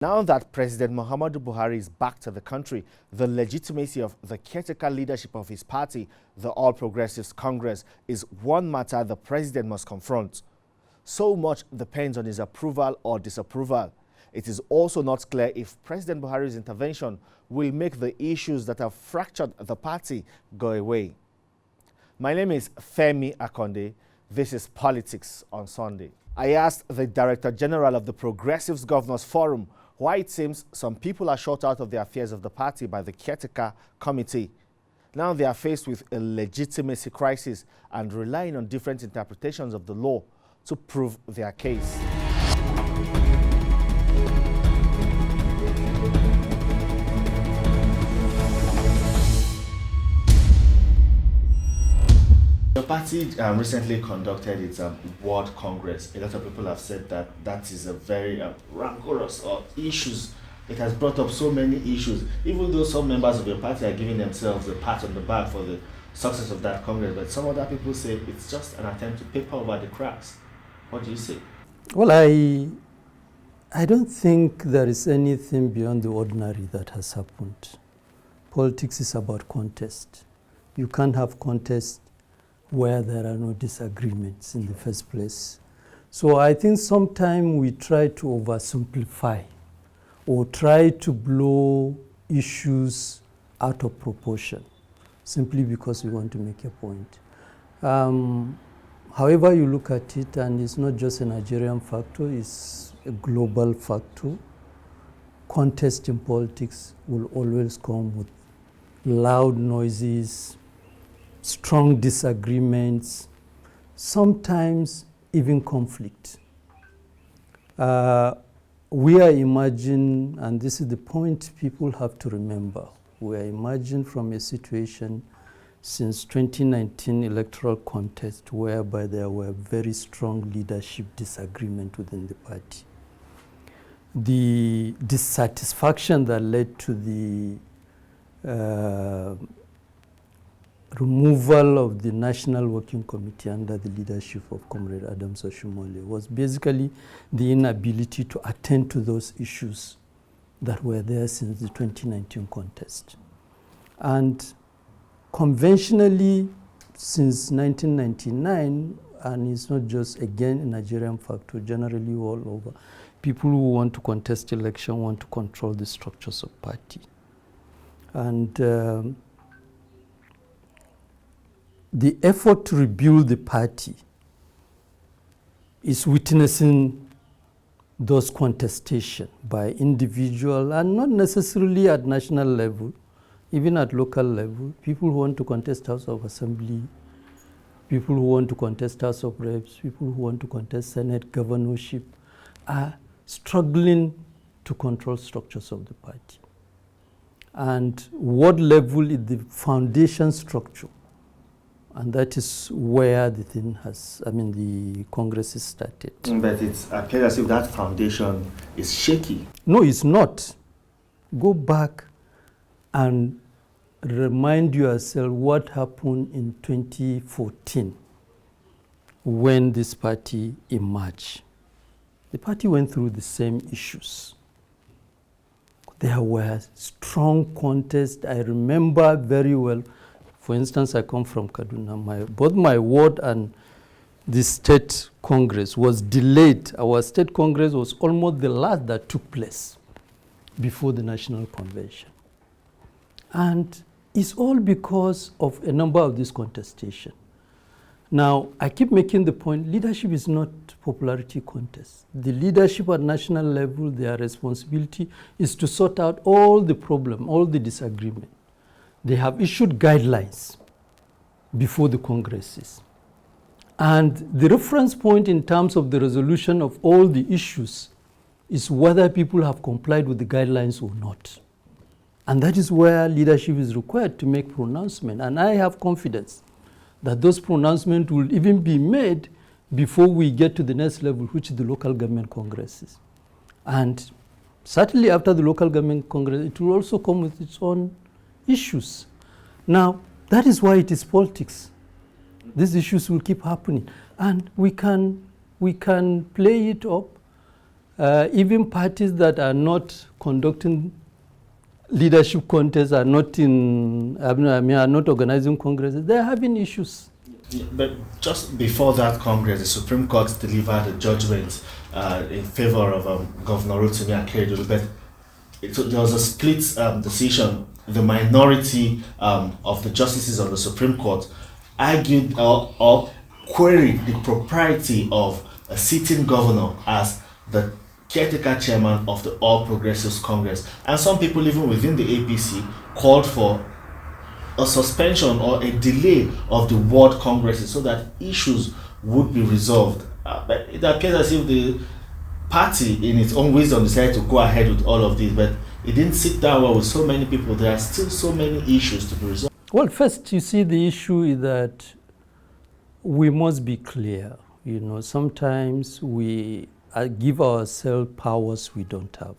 Now that President Muhammadu Buhari is back to the country, the legitimacy of the caretaker leadership of his party, the All Progressives Congress, is one matter the president must confront. So much depends on his approval or disapproval. It is also not clear if President Buhari's intervention will make the issues that have fractured the party go away. My name is Femi Akande. This is Politics on Sunday. I asked the Director General of the Progressives Governors Forum why it seems some people are shut out of the affairs of the party by the caretaker committee. Now they are faced with a legitimacy crisis and relying on different interpretations of the law to prove their case. The party recently conducted its World Congress. A lot of people have said that that is a very rancorous issues. It has brought up so many issues, even though some members of your party are giving themselves a pat on the back for the success of that Congress. But some other people say it's just an attempt to paper over the cracks. What do you say? Well, I don't think there is anything beyond the ordinary that has happened. Politics is about contest. You can't have contest where there are no disagreements in the first place. So I think sometimes we try to oversimplify or try to blow issues out of proportion simply because we want to make a point. However you look at it, and it's not just a Nigerian factor, it's a global factor. Contest in politics will always come with loud noises, strong disagreements, sometimes even conflict. We are imagined, and this is the point people have to remember, we are imagined from a situation since 2019 electoral contest whereby there were very strong leadership disagreement within the party. The dissatisfaction that led to the removal of the National Working Committee under the leadership of Comrade Adams Oshumole was basically the inability to attend to those issues that were there since the 2019 contest. And conventionally, since 1999, and it's not just, again, a Nigerian factor, generally all over, people who want to contest election want to control the structures of party. And the effort to rebuild the party is witnessing those contestations by individual and not necessarily at national level, even at local level. People who want to contest House of Assembly, people who want to contest House of Reps, people who want to contest Senate governorship are struggling to control structures of the party. And what level is the foundation structure? And that is where the thing has, the Congress is started. But it appears as if that foundation is shaky. No, it's not. Go back and remind yourself what happened in 2014 when this party emerged. The party went through the same issues. There were strong contests. I remember very well. For instance, I come from Kaduna. Both my ward and the state congress was delayed. Our state congress was almost the last that took place before the national convention. And it's all because of a number of these contestations. Now, I keep making the point, leadership is not popularity contest. The leadership at national level, their responsibility is to sort out all the problem, all the disagreement. They have issued guidelines before the congresses. And the reference point in terms of the resolution of all the issues is whether people have complied with the guidelines or not. And that is where leadership is required to make pronouncement. And I have confidence that those pronouncements will even be made before we get to the next level, which is the local government congresses. And certainly after the local government congress, it will also come with its own issues. Now, that is why it is politics. These issues will keep happening. And we can play it up Even parties that are not conducting leadership contests, are not are not organizing congresses, they're having issues. Yeah, but just before that Congress, the Supreme Court delivered a judgment in favor of Governor Rotimi Akeredolu, but there was a split decision. The minority of the justices of the Supreme Court argued or queried the propriety of a sitting governor as the caretaker chairman of the All Progressives Congress. And some people, even within the APC, called for a suspension or a delay of the ward congresses so that issues would be resolved. But it appears as if the party, in its own wisdom, decided to go ahead with all of this, but it didn't sit down well with so many people. There are still so many issues to be resolved. Well, first, you see, the issue is that we must be clear. You know, sometimes we give ourselves powers we don't have.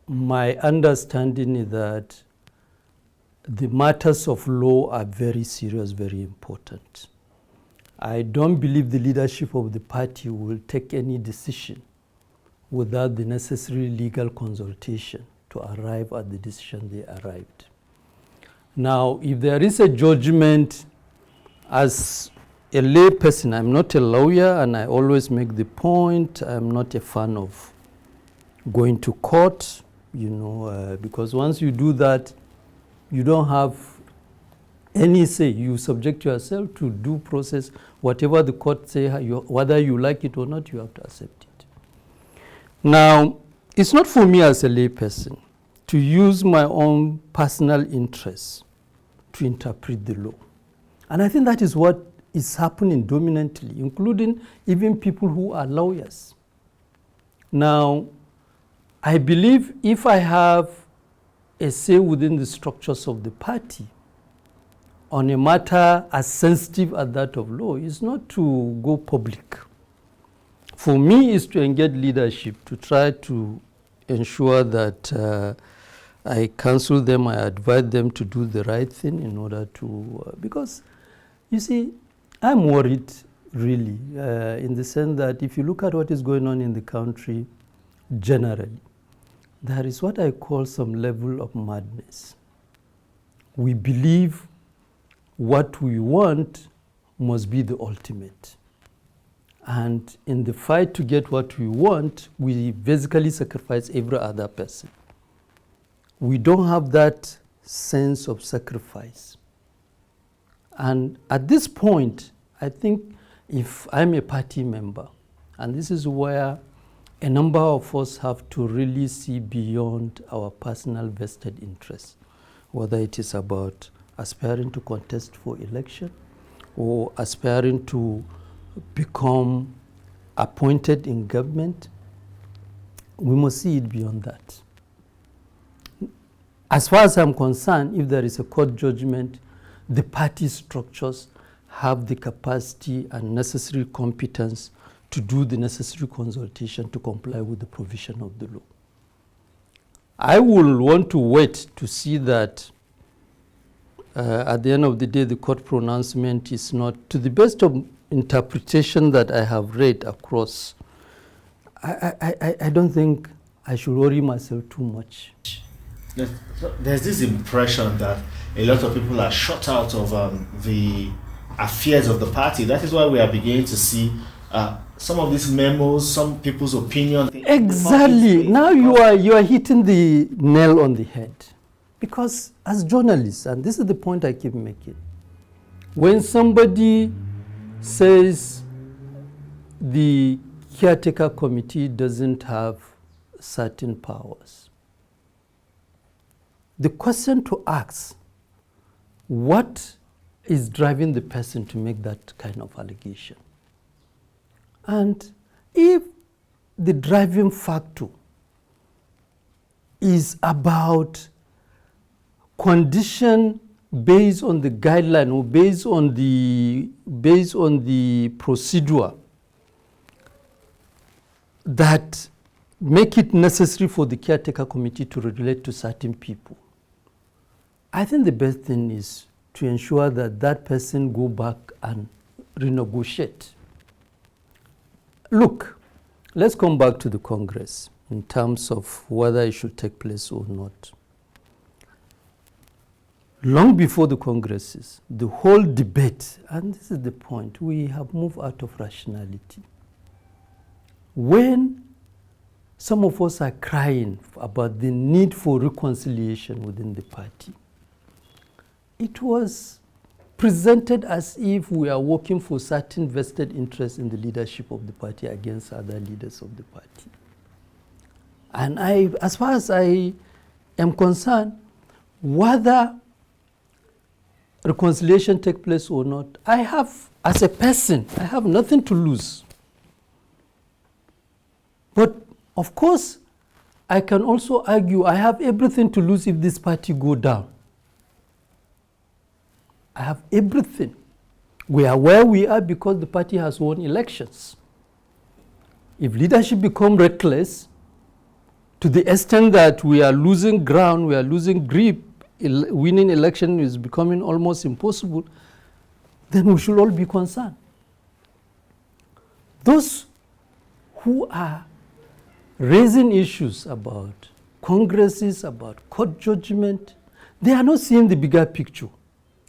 My understanding is that the matters of law are very serious, very important. I don't believe the leadership of the party will take any decision without the necessary legal consultation to arrive at the decision they arrived. Now, if there is a judgment, as a lay person, I'm not a lawyer, and I always make the point, I'm not a fan of going to court, you know, because once you do that, you don't have any say. You subject yourself to due process. Whatever the court say, whether you like it or not, you have to accept it. Now, it's not for me as a lay person to use my own personal interests to interpret the law. And I think that is what is happening dominantly, including even people who are lawyers. Now, I believe if I have a say within the structures of the party on a matter as sensitive as that of law, is not to go public. For me, is to engage leadership to try to ensure that I counsel them, I advise them to do the right thing in order to, because you see, I'm worried really in the sense that if you look at what is going on in the country generally, there is what I call some level of madness. We believe what we want must be the ultimate. And in the fight to get what we want, we basically sacrifice every other person. We don't have that sense of sacrifice. And at this point, I think if I'm a party member, and this is where a number of us have to really see beyond our personal vested interests, whether it is about aspiring to contest for election or aspiring to become appointed in government, we must see it beyond that. As far as I'm concerned, if there is a court judgment, the party structures have the capacity and necessary competence to do the necessary consultation to comply with the provision of the law. I will want to wait to see that at the end of the day, the court pronouncement is not, to the best of interpretation that I have read across, I don't think I should worry myself too much. There's this impression that a lot of people are shut out of the affairs of the party. That is why we are beginning to see some of these memos, some people's opinion. Exactly. Now you are hitting the nail on the head. Because as journalists, and this is the point I keep making, when somebody says the caretaker committee doesn't have certain powers, the question to ask, what is driving the person to make that kind of allegation? And if the driving factor is about condition based on the guideline or based on the procedure that make it necessary for the caretaker committee to relate to certain people, I think the best thing is to ensure that that person go back and renegotiate. Look, let's come back to the Congress in terms of whether it should take place or not. Long before the Congresses, the whole debate, and this is the point, we have moved out of rationality. When some of us are crying about the need for reconciliation within the party, it was presented as if we are working for certain vested interests in the leadership of the party against other leaders of the party. And as far as I am concerned, whether reconciliation take place or not, I have, as a person, I have nothing to lose. But of course, I can also argue I have everything to lose if this party go down. I have everything. We are where we are because the party has won elections. If leadership become reckless, to the extent that we are losing ground, we are losing grip, winning election is becoming almost impossible, then we should all be concerned. Those who are raising issues about congresses, about court judgment, they are not seeing the bigger picture.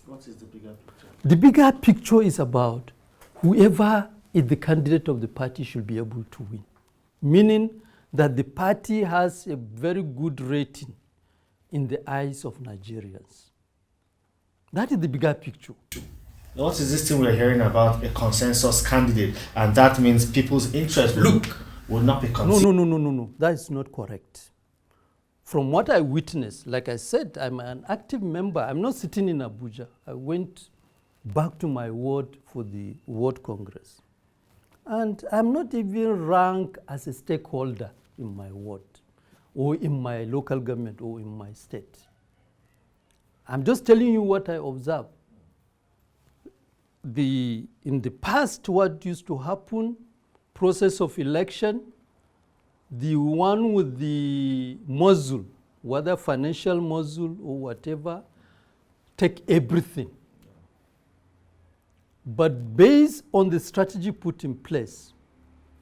What is the bigger picture? The bigger picture is about whoever is the candidate of the party should be able to win, meaning that the party has a very good rating in the eyes of Nigerians. That is the bigger picture. What is this thing we're hearing about a consensus candidate, and that means people's interest will not be considered? No. That is not correct. From what I witnessed, like I said, I'm an active member. I'm not sitting in Abuja. I went back to my ward for the ward congress. And I'm not even ranked as a stakeholder in my ward, or in my local government, or in my state. I'm just telling you what I observed. In the past, what used to happen, process of election, the one with the muzzle, whether financial muzzle or whatever, take everything. But based on the strategy put in place,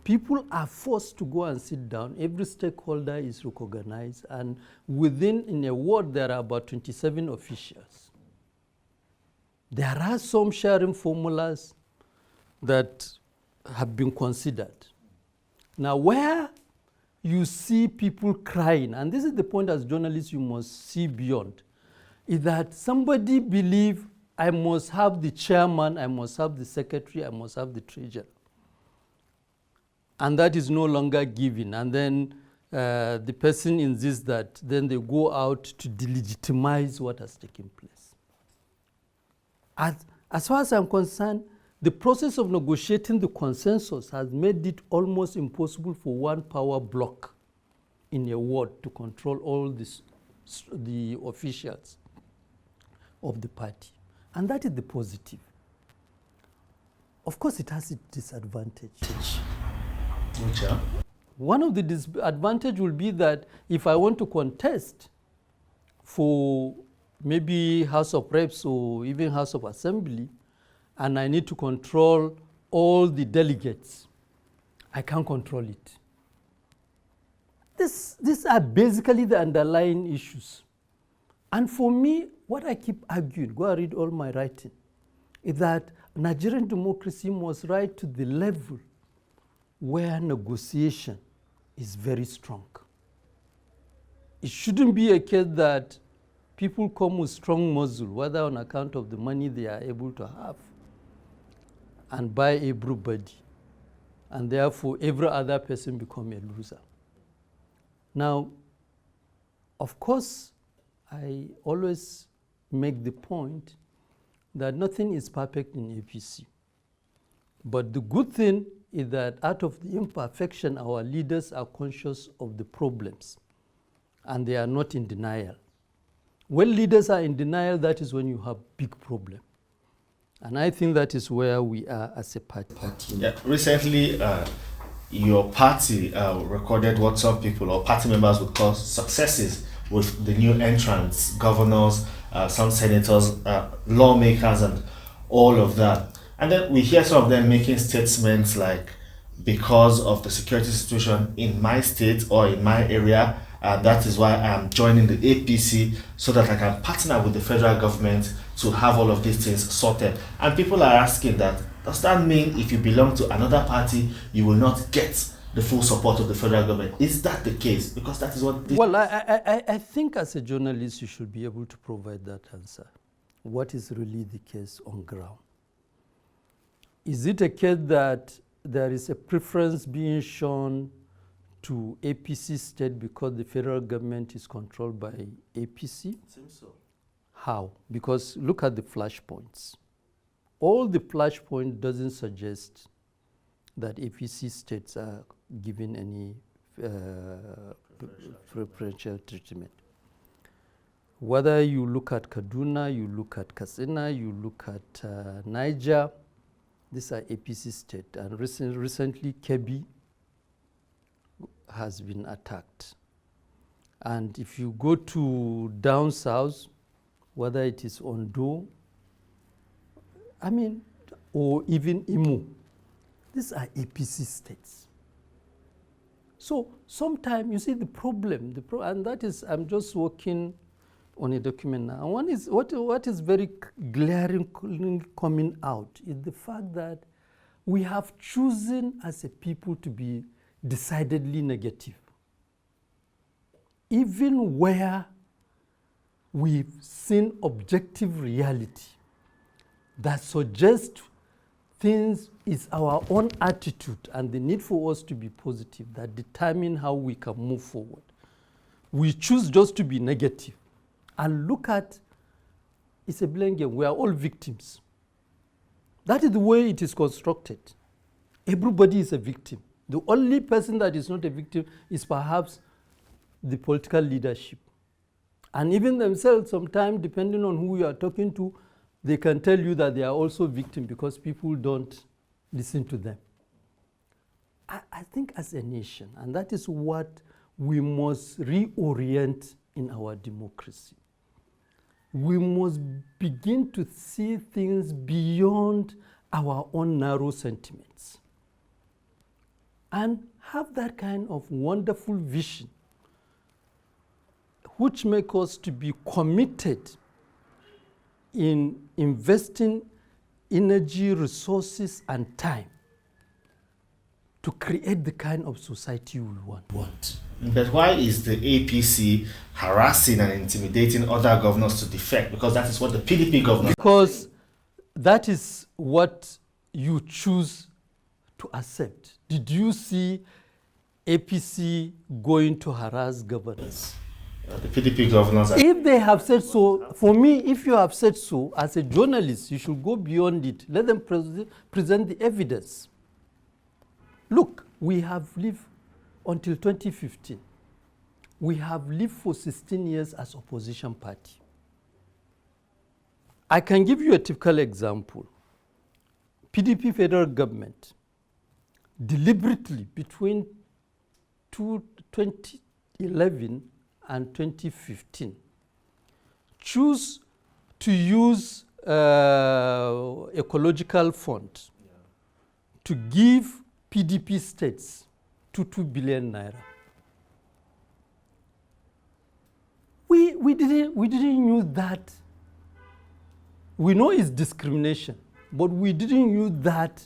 people are forced to go and sit down. Every stakeholder is recognized, and in a ward, there are about 27 officials. There are some sharing formulas that have been considered. Now, where you see people crying, and this is the point as journalists you must see beyond, is that somebody believes I must have the chairman, I must have the secretary, I must have the treasurer. And that is no longer given. And then the person insists that then they go out to delegitimize what has taken place. As far as I'm concerned, the process of negotiating the consensus has made it almost impossible for one power bloc in a ward to control all the officials of the party. And that is the positive. Of course, it has its disadvantage. Which are? One of the disadvantages will be that if I want to contest for maybe House of Reps or even House of Assembly, and I need to control all the delegates, I can't control it. These are basically the underlying issues. And for me, what I keep arguing, go and read all my writing, is that Nigerian democracy must rise to the level where negotiation is very strong. It shouldn't be a case that people come with strong muscle, whether on account of the money they are able to have, and buy everybody, and therefore every other person become a loser. Now, of course, I always make the point that nothing is perfect in APC. But the good thing is that out of the imperfection, our leaders are conscious of the problems, and they are not in denial. When leaders are in denial, that is when you have big problem. And I think that is where we are as a party. Yeah, recently, your party recorded what some people or party members would call successes with the new entrants, governors, some senators, lawmakers, and all of that. And then we hear some of them making statements like because of the security situation in my state or in my area. And that is why I am joining the APC, so that I can partner with the federal government to have all of these things sorted. And people are asking that, does that mean if you belong to another party, you will not get the full support of the federal government? Is that the case? Because that is what... Well, I think as a journalist, you should be able to provide that answer. What is really the case on ground? Is it a case that there is a preference being shown to APC state because the federal government is controlled by APC? It seems so. How? Because look at the flashpoints. All the flashpoint doesn't suggest that APC states are given any preferential treatment. Whether you look at Kaduna, you look at Katsina, you look at Niger, these are APC states. And recently, Kebbi has been attacked. And if you go to down south, whether it is Ondo, or even Imo, these are APC states. So sometimes you see the problem, and that is, I'm just working on a document now. And one is, what is very glaring coming out is the fact that we have chosen as a people to be decidedly negative. Even where we've seen objective reality that suggests things is our own attitude and the need for us to be positive that determine how we can move forward. We choose just to be negative and look at, it's a blame game, we are all victims. That is the way it is constructed. Everybody is a victim. The only person that is not a victim is perhaps the political leadership. And even themselves, sometimes, depending on who you are talking to, they can tell you that they are also victims because people don't listen to them. I think as a nation, and that is what we must reorient in our democracy. We must begin to see things beyond our own narrow sentiments and have that kind of wonderful vision which make us to be committed in investing energy, resources, and time to create the kind of society we want. But why is the APC harassing and intimidating other governors to defect? Because that is what the PDP governors... Because that is what you choose to accept. Did you see APC going to harass governors? The PDP governors... If they have said so, for me, if you have said so, as a journalist, you should go beyond it. Let them present the evidence. Look, we have lived until 2015. We have lived for 16 years as opposition party. I can give you a typical example. PDP federal government deliberately between 2011 and 2015 choose to use ecological fund to give PDP states 2 billion naira. We didn't use that. We know it's discrimination, but we didn't use that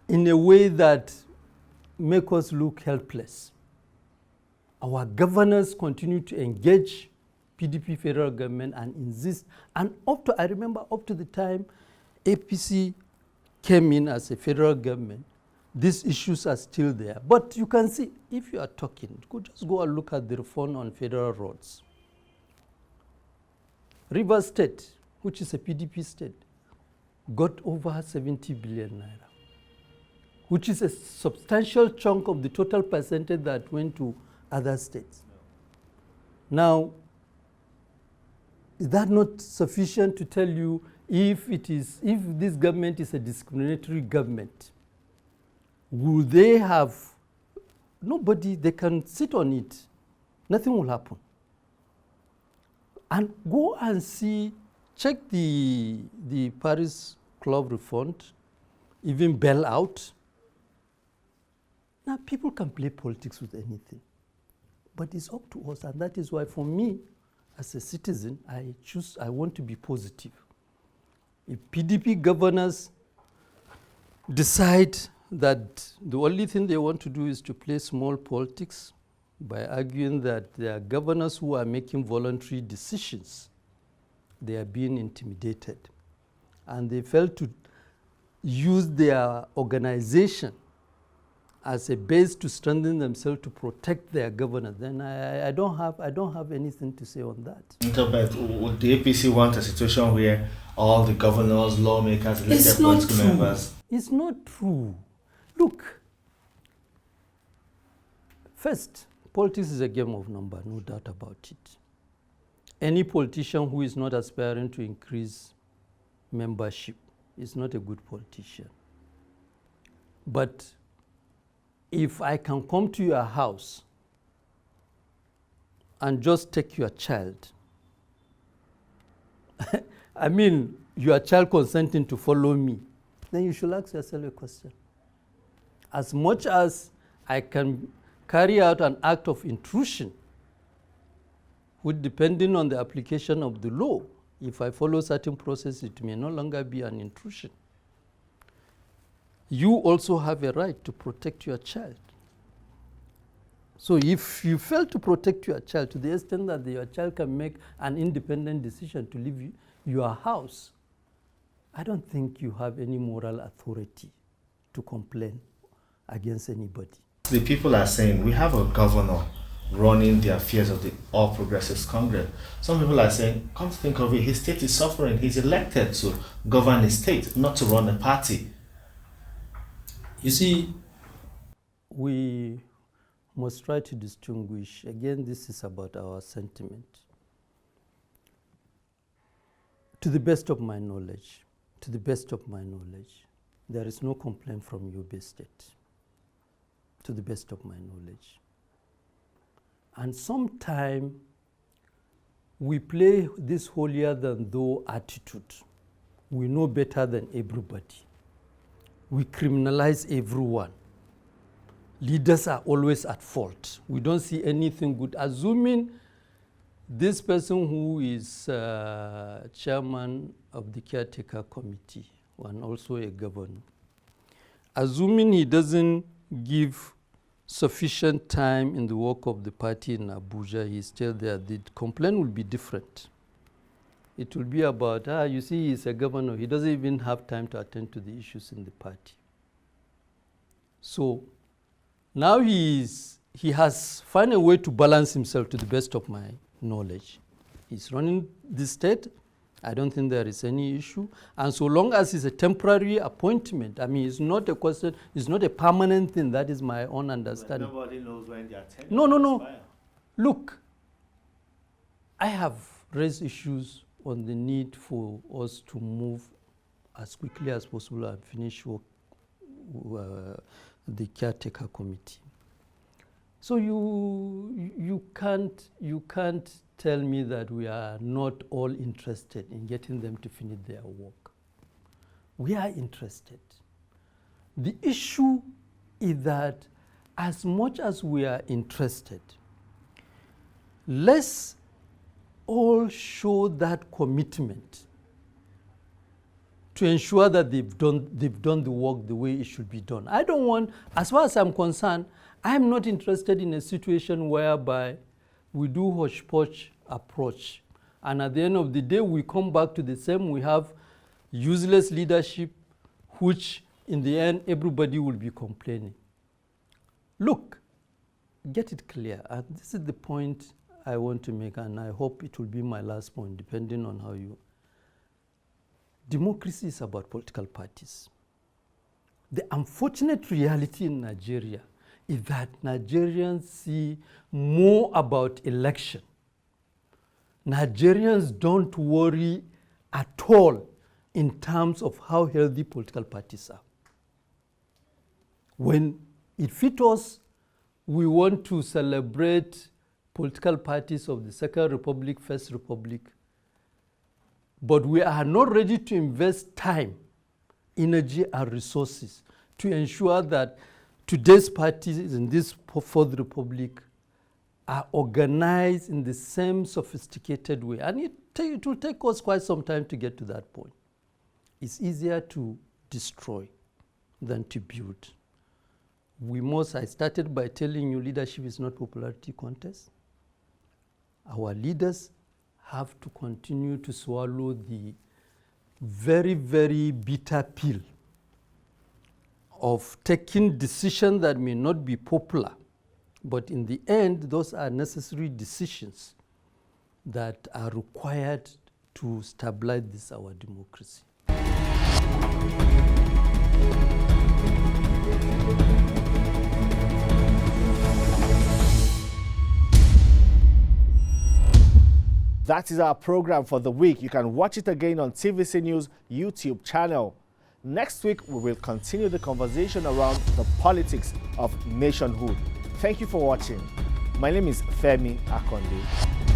in a way that make us look helpless. Our governors continue to engage PDP federal government and insist. And I remember up to the time APC came in as a federal government, these issues are still there. But you can see, if you are talking, just go and look at the reform on federal roads. Rivers State, which is a PDP state, got over 70 billion naira, which is a substantial chunk of the total percentage that went to other states. Now, is that not sufficient to tell you if this government is a discriminatory government? Will they have nobody? They can sit on it. Nothing will happen. And go and see, check the Paris Club refund, even bailout. Now, people can play politics with anything, but it's up to us, and that is why, for me, as a citizen, I want to be positive. If PDP governors decide that the only thing they want to do is to play small politics by arguing that there are governors who are making voluntary decisions, they are being intimidated, and they fail to use their organization as a base to strengthen themselves to protect their governors, then I don't have anything to say on that. But would the APC want a situation where all the governors, lawmakers, elected political members? It's not true. Look, first, politics is a game of numbers, no doubt about it. Any politician who is not aspiring to increase membership is not a good politician. But if I can come to your house and just take your child, I mean, your child consenting to follow me, then you should ask yourself a question. As much as I can carry out an act of intrusion, which, depending on the application of the law, if I follow certain process, it may no longer be an intrusion. You also have a right to protect your child. So if you fail to protect your child to the extent that your child can make an independent decision to leave your house, I don't think you have any moral authority to complain against anybody. The people are saying we have a governor running the affairs of the All Progressives Congress. Some people are saying, come to think of it, his state is suffering. He's elected to govern his state, not to run a party. You see, we must try to distinguish. Again, this is about our sentiment. To the best of my knowledge, there is no complaint from Yobe State, to the best of my knowledge. And sometimes we play this holier than thou attitude. We know better than everybody. We criminalize everyone. Leaders are always at fault. We don't see anything good. Assuming this person who is chairman of the caretaker committee and also a governor, assuming he doesn't give sufficient time in the work of the party in Abuja, he's still there, the complaint will be different. It will be about, you see, he's a governor. He doesn't even have time to attend to the issues in the party. So now he has found a way to balance himself, to the best of my knowledge. He's running the state. I don't think there is any issue. And so long as it's a temporary appointment, I mean, it's not a question, it's not a permanent thing. That is my own understanding. But nobody knows when their tenure No. expire. Look, I have raised issues on the need for us to move as quickly as possible and finish work, the caretaker committee. So you can't tell me that we are not all interested in getting them to finish their work. We are interested. The issue is that as much as we are interested, let's all show that commitment to ensure that they've done the work the way it should be done. I don't want, as far as I'm concerned, I'm not interested in a situation whereby we do hodgepodge approach, and at the end of the day we come back to the same. We have useless leadership, which in the end everybody will be complaining. Look, get it clear, and this is the point I want to make, and I hope it will be my last point, depending on how you. Democracy is about political parties. The unfortunate reality in Nigeria is that Nigerians see more about election. Nigerians don't worry at all in terms of how healthy political parties are. When it fits us, we want to celebrate political parties of the Second Republic, First Republic, but we are not ready to invest time, energy, and resources to ensure that today's parties in this Fourth Republic are organized in the same sophisticated way. And it will take us quite some time to get to that point. It's easier to destroy than to build. I started by telling you leadership is not popularity contest. Our leaders have to continue to swallow the very, very bitter pill of taking decisions that may not be popular, but in the end, those are necessary decisions that are required to stabilize our democracy. That is our program for the week. You can watch it again on TVC News YouTube channel. Next week, we will continue the conversation around the politics of nationhood. Thank you for watching. My name is Femi Akande.